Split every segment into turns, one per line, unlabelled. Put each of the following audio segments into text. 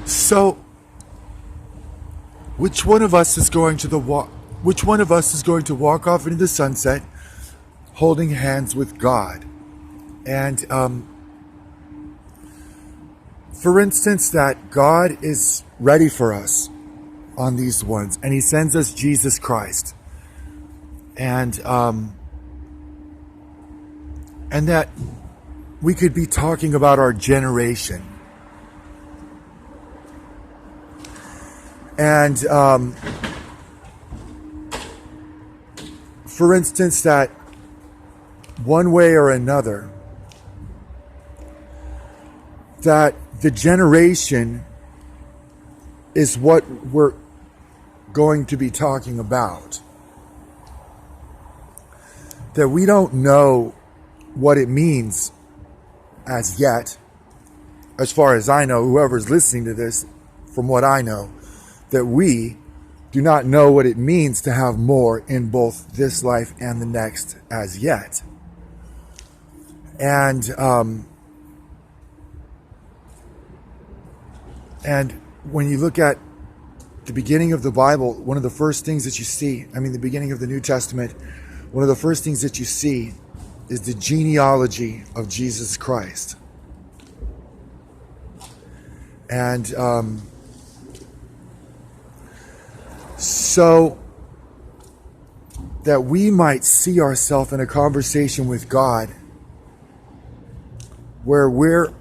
So, which one of us is going to which one of us is going to walk off into the sunset holding hands with God? And for instance, that God is ready for us on these ones, and He sends us Jesus Christ, and that we could be talking about our generation, and for instance, that one way or another, that the generation is what we're going to be talking about. That we don't know what it means as yet. As far as I know, whoever's listening to this, from what I know, that we do not know what it means to have more in both this life and the next as yet. And when you look at the beginning of the Bible, one of the first things that you see, the beginning of the New Testament, one of the first things that you see is the genealogy of Jesus Christ. And so that we might see ourselves in a conversation with God where we're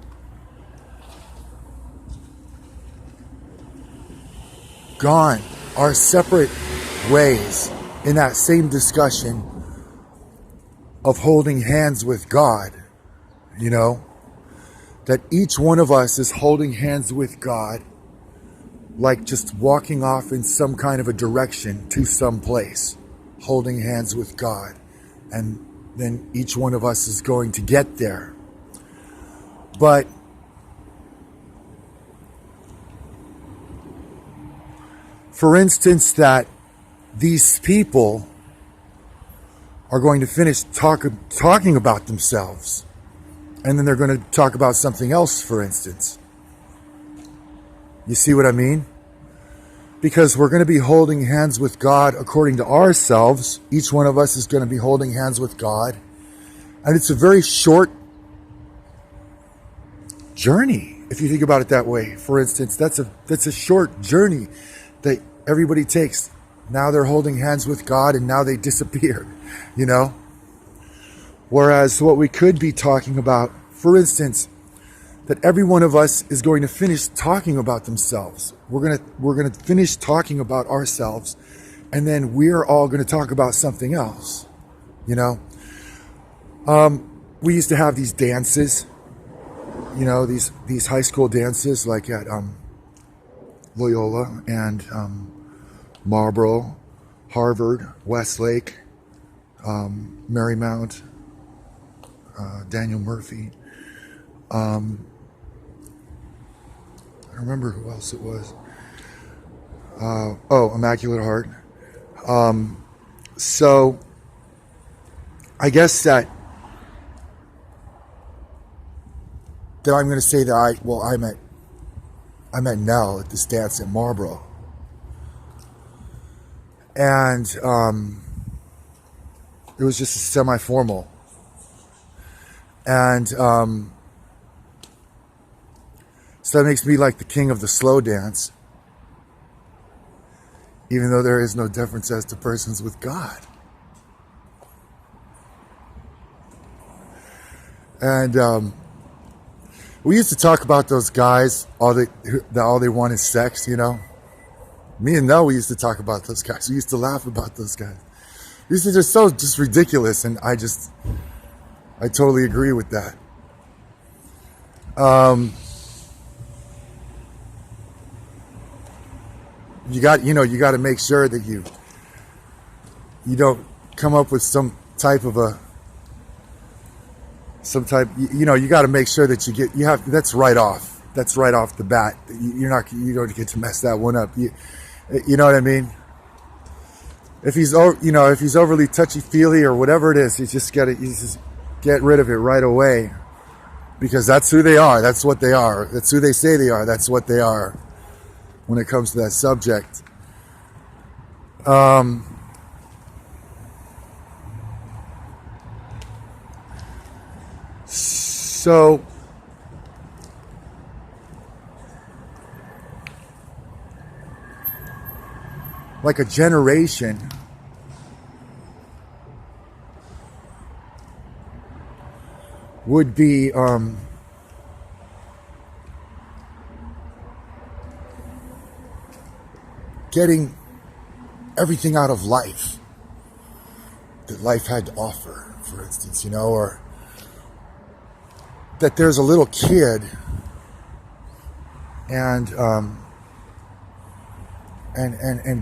gone our separate ways in that same discussion of holding hands with God, that each one of us is holding hands with God, like just walking off in some kind of a direction to some place, holding hands with God, and then each one of us is going to get there. But for instance, that these people are going to finish talking about themselves, and then they're going to talk about something else, for instance. You see what I mean? Because we're going to be holding hands with God according to ourselves. Each one of us is going to be holding hands with God. And it's a very short journey, if you think about it that way. For instance, that's a short journey that everybody takes. Now they're holding hands with God, and now they disappear, Whereas what we could be talking about, for instance, that every one of us is going to finish talking about themselves. We're going to finish talking about ourselves, and then we're all going to talk about something else. We used to have these dances, these high school dances, like at Loyola and Marlboro, Harvard, Westlake, Marymount, Daniel Murphy. I don't remember who else it was. Immaculate Heart. So I guess that I'm going to say that I met Nell at this dance at Marlboro. And it was just semi-formal. And so that makes me like the king of the slow dance, even though there is no difference as to persons with God. And we used to talk about those guys, all they want is sex, Me and Nell, we used to talk about those guys. We used to laugh about those guys. These are just ridiculous, and I totally agree with that. You got to make sure that you don't come up with some type, you got to make sure that that's right off the bat. You don't get to mess that one up. You know what I mean? If he's overly touchy-feely or whatever it is, you just get rid of it right away, because that's who they are. That's what they are. That's who they say they are. That's what they are. when it comes to that subject. So like a generation would be getting everything out of life that life had to offer, for instance, or that there's a little kid and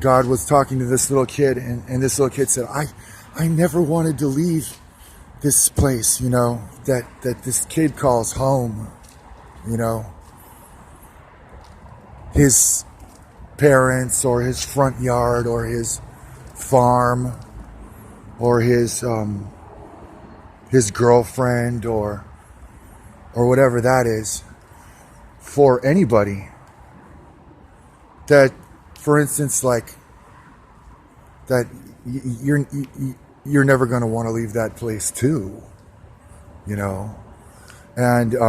God was talking to this little kid, and this little kid said, I never wanted to leave this place, that this kid calls home, his parents or his front yard or his farm or his girlfriend or whatever that is, for anybody. That, for instance, like that you're never going to want to leave that place too, and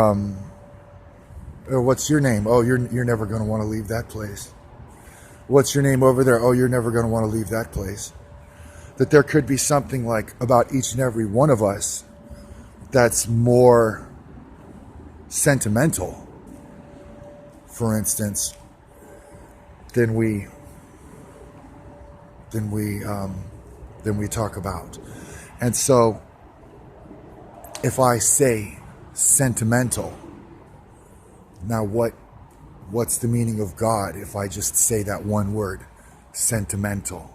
what's your name? Oh, you're never going to want to leave that place. What's your name over there? Oh, you're never going to want to leave that place. That there could be something like about each and every one of us that's more sentimental, for instance, than we talk about. And so if I say sentimental, now what's the meaning of God if I just say that one word, sentimental?